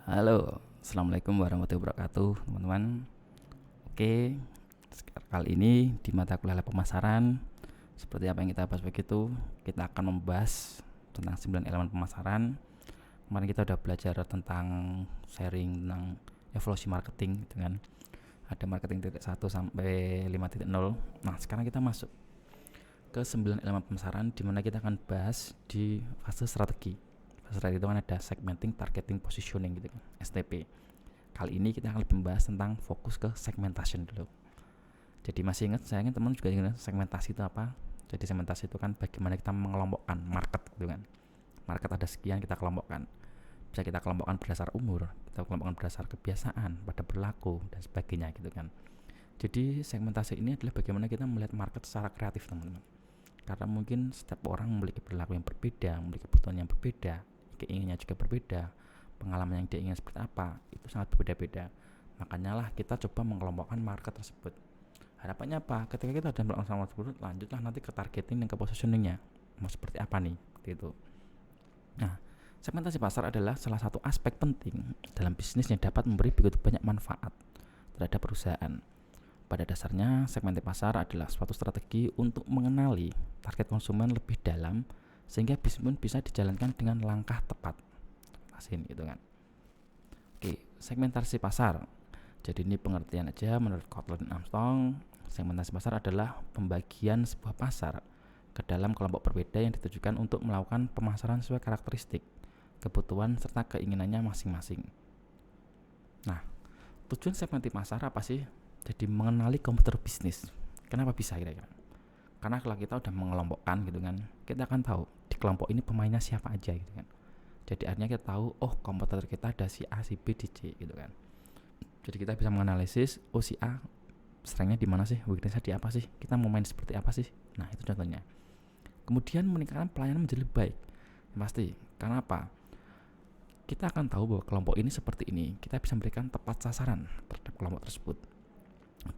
Halo, assalamualaikum warahmatullahi wabarakatuh, teman-teman. Oke, kali ini di mata kuliah pemasaran, seperti apa yang kita bahas begitu, kita akan membahas tentang 9 elemen pemasaran. Kemarin kita udah belajar tentang sharing tentang evolusi marketing, gitu kan. Ada marketing 1 sampai 5.0. Nah, sekarang kita masuk ke 9 elemen pemasaran, di mana kita akan bahas di fase strategi. Fase itu kan ada segmenting, targeting, positioning gitu kan, STP. Kali ini kita akan lebih membahas tentang fokus ke segmentation dulu. Jadi masih ingat, saya ingin teman juga ingat segmentasi itu apa? Jadi segmentasi itu kan bagaimana kita mengelompokkan market gitu kan. Market ada sekian, kita kelompokkan. Bisa kita kelompokkan berdasar umur, kita kelompokkan berdasar kebiasaan, pada perilaku dan sebagainya gitu kan. Jadi segmentasi ini adalah bagaimana kita melihat market secara kreatif, teman-teman. Karena mungkin setiap orang memiliki perilaku yang berbeda, memiliki kebutuhan yang berbeda, keinginannya juga berbeda, pengalaman yang dia ingin seperti apa itu sangat berbeda-beda. Makanya lah kita coba mengelompokkan market tersebut. Harapannya apa? Ketika kita sudah melakukan sama tersebut, lanjutlah nanti ke targeting dan ke positioningnya, mau seperti apa nih gitu. Nah, segmentasi pasar adalah salah satu aspek penting dalam bisnis yang dapat memberi begitu banyak manfaat terhadap perusahaan. Pada dasarnya, segmentasi pasar adalah suatu strategi untuk mengenali target konsumen lebih dalam sehingga bisnis pun bisa dijalankan dengan langkah tepat. Pasin gitu kan. Oke, segmentasi pasar. Jadi ini pengertian aja menurut Kotler dan Armstrong. Segmentasi pasar adalah pembagian sebuah pasar ke dalam kelompok berbeda yang ditujukan untuk melakukan pemasaran sesuai karakteristik, kebutuhan serta keinginannya masing-masing. Nah, tujuan segmentasi pasar apa sih? Jadi mengenali komputer bisnis. Kenapa bisa kira-kira? Karena kalau kita udah mengelompokkan gitu kan, kita akan tahu di kelompok ini pemainnya siapa aja gitu kan. Jadi artinya kita tahu, oh kompetitor kita ada si A, si B, si C gitu kan. Jadi kita bisa menganalisis, oh si A strengthnya di mana sih, weaknessnya di apa sih, kita mau main seperti apa sih. Nah itu contohnya. Kemudian meningkatkan pelayanan menjadi lebih baik. Pasti, karena apa? Kita akan tahu bahwa kelompok ini seperti ini, kita bisa memberikan tepat sasaran terhadap kelompok tersebut.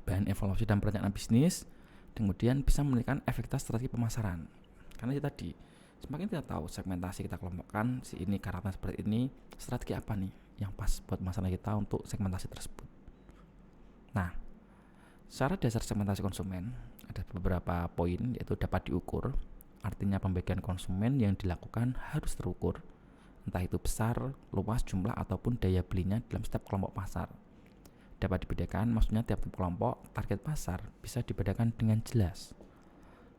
Bahan evaluasi dan perencanaan bisnis, kemudian bisa meningkatkan efektivitas strategi pemasaran. Karena itu tadi, semakin kita tahu segmentasi kita kelompokkan, si ini karakter seperti ini, strategi apa nih yang pas buat masalah kita untuk segmentasi tersebut. Nah, secara dasar segmentasi konsumen ada beberapa poin, yaitu dapat diukur. Artinya pembagian konsumen yang dilakukan harus terukur, entah itu besar, luas, jumlah ataupun daya belinya dalam setiap kelompok pasar. Dapat dibedakan, maksudnya tiap-tiap kelompok target pasar bisa dibedakan dengan jelas,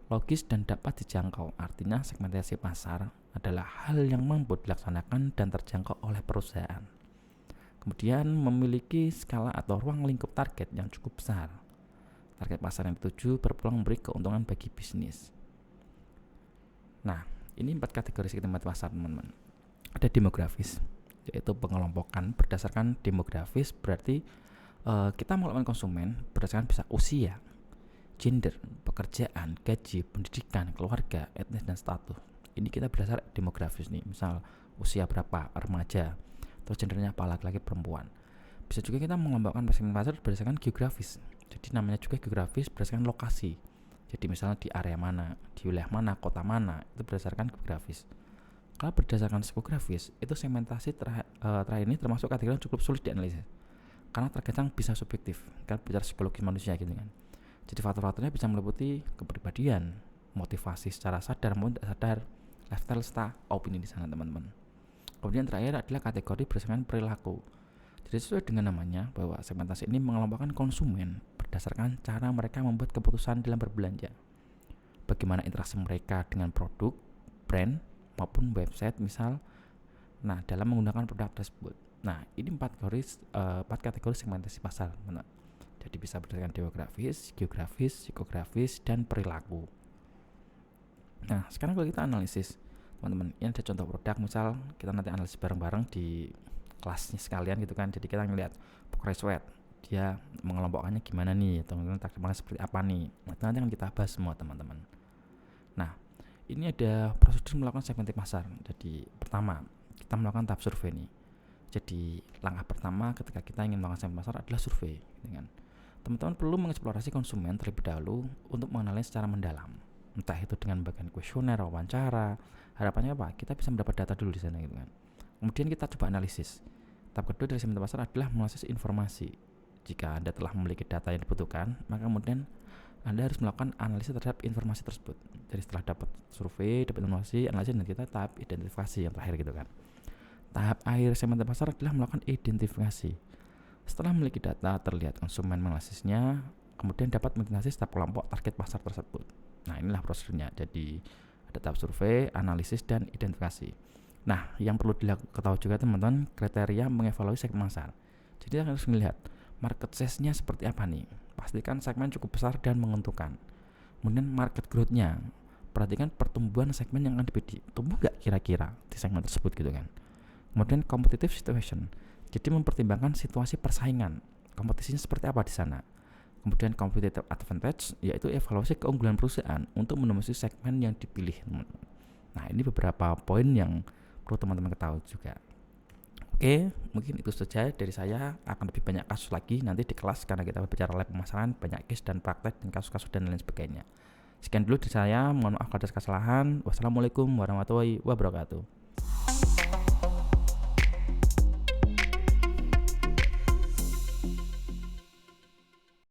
logis dan dapat dijangkau. Artinya segmentasi pasar adalah hal yang mampu dilaksanakan dan terjangkau oleh perusahaan. Kemudian memiliki skala atau ruang lingkup target yang cukup besar. Target pasar yang dituju berpeluang memberi keuntungan bagi bisnis. Nah, ini 4 kategori segmentasi pasar, teman-teman. Ada demografis, yaitu pengelompokan berdasarkan demografis, berarti kita melakukan konsumen berdasarkan bisa usia, gender, pekerjaan, gaji, pendidikan, keluarga, etnis dan status. Ini kita berdasar demografis nih, misal usia berapa, remaja, terus gendernya apa, laki-laki, perempuan. Bisa juga kita mengelompokkan segmen pasar berdasarkan geografis. Jadi namanya juga geografis berdasarkan lokasi. Jadi misalnya di area mana, di wilayah mana, kota mana, itu berdasarkan geografis. Kalau berdasarkan psikografis, itu segmentasi terakhir ini termasuk kategori yang cukup sulit dianalisis. Karena terkadang bisa subjektif, kan bicara psikologis manusia gitu kan. Jadi faktor-faktornya bisa meliputi kepribadian, motivasi secara sadar maupun tidak sadar, lifestyle serta opini di sana, teman-teman. Kemudian terakhir adalah kategori berdasarkan perilaku. Jadi sesuai dengan namanya bahwa segmentasi ini mengelompokkan konsumen berdasarkan cara mereka membuat keputusan dalam berbelanja. Bagaimana interaksi mereka dengan produk, brand maupun website misal. Nah, dalam menggunakan produk tersebut. Nah, ini 4 kategori segmentasi pasar. Jadi bisa berdasarkan demografis, geografis, psikografis, dan perilaku. Nah, sekarang kalau kita analisis, teman-teman, ini ada contoh produk, misal kita nanti analisis bareng-bareng di kelasnya sekalian gitu kan. Jadi kita ngeliat Pokoknya Sweat, dia mengelompokkannya gimana nih, atau targetnya seperti apa nih. Nah, nanti akan kita bahas semua, teman-teman. Nah, ini ada prosedur melakukan segmentasi pasar. Jadi pertama, kita melakukan tahap survei nih. Jadi langkah pertama ketika kita ingin melakukan segmentasi pasar adalah survei. Teman-teman perlu mengeksplorasi konsumen terlebih dahulu untuk mengenalnya secara mendalam. Entah itu dengan bagian kuesioner, wawancara. Harapannya apa? Kita bisa mendapat data dulu di sana gitu kan. Kemudian kita coba analisis. Tahap kedua dari segmen pasar adalah menganalisis informasi. Jika Anda telah memiliki data yang dibutuhkan, maka kemudian Anda harus melakukan analisis terhadap informasi tersebut. Jadi setelah dapat survei, dapat informasi, analisis, dan kita tahap identifikasi yang terakhir gitu kan. Tahap akhir segmen pasar adalah melakukan identifikasi. Setelah memiliki data terlihat konsumen menganalisisnya, kemudian dapat menganalisis tahap kelompok target pasar tersebut. Nah, inilah prosedurnya. Jadi ada tahap survei, analisis, dan identifikasi. Nah, yang perlu diketahui juga teman-teman, kriteria mengevaluasi segmen pasar. Jadi kita harus melihat market size-nya seperti apa nih. Pastikan segmen cukup besar dan menguntungkan. Kemudian market growth-nya, perhatikan pertumbuhan segmen yang akan dibidik. Tumbuh nggak kira-kira di segmen tersebut gitu kan. Kemudian competitive situation, jadi mempertimbangkan situasi persaingan, kompetisinya seperti apa di sana. Kemudian competitive advantage, yaitu evaluasi keunggulan perusahaan untuk menemui segmen yang dipilih. Nah, ini beberapa poin yang perlu teman-teman ketahui juga. Oke, mungkin itu saja dari saya. Akan lebih banyak kasus lagi nanti di kelas karena kita berbicara live pemasaran, banyak case dan praktek dan kasus-kasus dan lain sebagainya. Sekian dulu dari saya, mohon maaf atas kesalahan. Wassalamualaikum warahmatullahi wabarakatuh.